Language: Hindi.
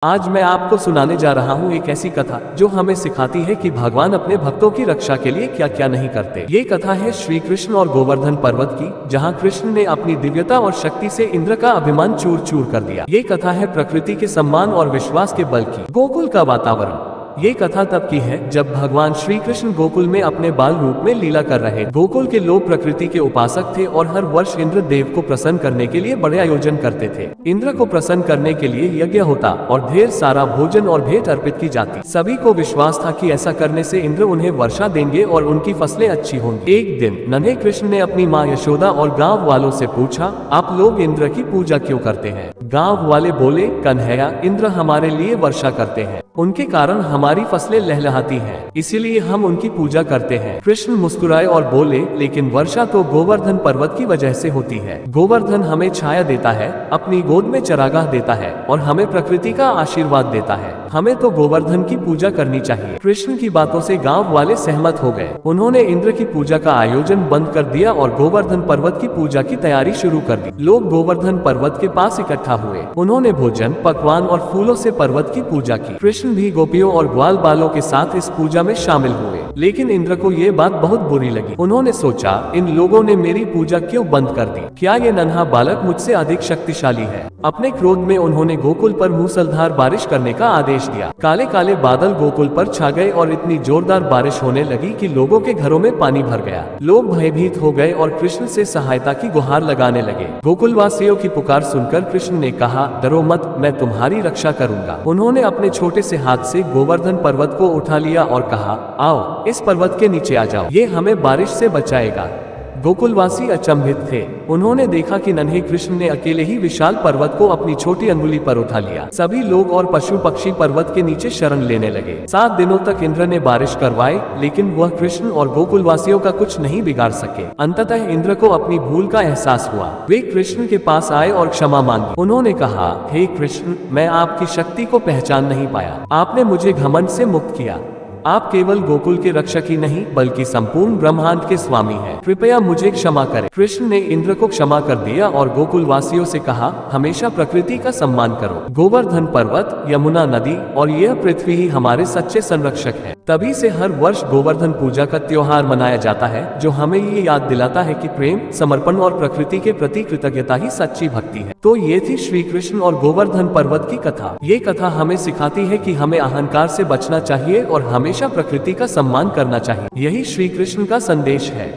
आज मैं आपको सुनाने जा रहा हूँ एक ऐसी कथा जो हमें सिखाती है कि भगवान अपने भक्तों की रक्षा के लिए क्या क्या नहीं करते। ये कथा है श्री कृष्ण और गोवर्धन पर्वत की, जहाँ कृष्ण ने अपनी दिव्यता और शक्ति से इंद्र का अभिमान चूर चूर कर दिया। ये कथा है प्रकृति के सम्मान और विश्वास के बल की। गोकुल का वातावरण। ये कथा तब की है जब भगवान श्री कृष्ण गोकुल में अपने बाल रूप में लीला कर रहे। गोकुल के लोग प्रकृति के उपासक थे और हर वर्ष इंद्र देव को प्रसन्न करने के लिए बड़े आयोजन करते थे। इंद्र को प्रसन्न करने के लिए यज्ञ होता और ढेर सारा भोजन और भेंट अर्पित की जाती। सभी को विश्वास था कि ऐसा करने से इंद्र उन्हें वर्षा देंगे और उनकी फसलें अच्छी होंगी। एक दिन नन्हे कृष्ण ने अपनी माँ यशोदा और गाँव वालों से पूछा, आप लोग इंद्र की पूजा क्यों करते हैं? गाँव वाले बोले, कन्हैया, इंद्र हमारे लिए वर्षा करते हैं, उनके कारण हमारी फसलें लहलहाती हैं, इसीलिए हम उनकी पूजा करते हैं। कृष्ण मुस्कुराए और बोले, लेकिन वर्षा तो गोवर्धन पर्वत की वजह से होती है। गोवर्धन हमें छाया देता है, अपनी गोद में चरागाह देता है और हमें प्रकृति का आशीर्वाद देता है। हमें तो गोवर्धन की पूजा करनी चाहिए। कृष्ण की बातों से गांव वाले सहमत हो गए। उन्होंने इंद्र की पूजा का आयोजन बंद कर दिया और गोवर्धन पर्वत की पूजा की तैयारी शुरू कर दी। लोग गोवर्धन पर्वत के पास इकट्ठा हुए। उन्होंने भोजन, पकवान और फूलों से पर्वत की पूजा की। कृष्ण भी गोपियों और ग्वाल बालों के साथ इस पूजा में शामिल हुए, लेकिन इंद्र को ये बात बहुत बुरी लगी। उन्होंने सोचा, इन लोगों ने मेरी पूजा क्यों बंद कर दी? क्या ये नन्हा बालक मुझसे अधिक शक्तिशाली है? अपने क्रोध में उन्होंने गोकुल पर मूसलधार बारिश करने का आदेश दिया। काले काले बादल गोकुल पर छा गए और इतनी जोरदार बारिश होने लगी कि लोगों के घरों में पानी भर गया। लोग भयभीत हो गए और कृष्ण से सहायता की गुहार लगाने लगे। गोकुल वासियों की पुकार सुनकर कृष्ण ने कहा, डरो मत, मैं तुम्हारी रक्षा करूंगा। उन्होंने अपने छोटे से हाथ से गोवर्धन पर्वत को उठा लिया और कहा, आओ इस पर्वत के नीचे आ जाओ, ये हमें बारिश से बचाएगा। गोकुलवासी अचंभित थे। उन्होंने देखा कि नन्हे कृष्ण ने अकेले ही विशाल पर्वत को अपनी छोटी अंगुली पर उठा लिया। सभी लोग और पशु पक्षी पर्वत के नीचे शरण लेने लगे। 7 दिनों तक इंद्र ने बारिश करवाई, लेकिन वह कृष्ण और गोकुलवासियों का कुछ नहीं बिगाड़ सके। अंततः इंद्र को अपनी भूल का एहसास हुआ। वे कृष्ण के पास आए और क्षमा मांगी। उन्होंने कहा, हे कृष्ण, मैं आपकी शक्ति को पहचान नहीं पाया। आपने मुझे घमंड से मुक्त किया। आप केवल गोकुल के रक्षक ही नहीं बल्कि संपूर्ण ब्रह्मांड के स्वामी हैं। कृपया मुझे क्षमा करें। कृष्ण ने इंद्र को क्षमा कर दिया और गोकुल वासियों से कहा, हमेशा प्रकृति का सम्मान करो। गोवर्धन पर्वत, यमुना नदी और यह पृथ्वी ही हमारे सच्चे संरक्षक हैं। तभी से हर वर्ष गोवर्धन पूजा का त्योहार मनाया जाता है, जो हमें ये याद दिलाता है कि प्रेम, समर्पण और प्रकृति के प्रति कृतज्ञता ही सच्ची भक्ति है। तो ये थी श्री कृष्ण और गोवर्धन पर्वत की कथा। ये कथा हमें सिखाती है कि हमें अहंकार से बचना चाहिए और हमेशा प्रकृति का सम्मान करना चाहिए। यही श्री कृष्ण का संदेश है।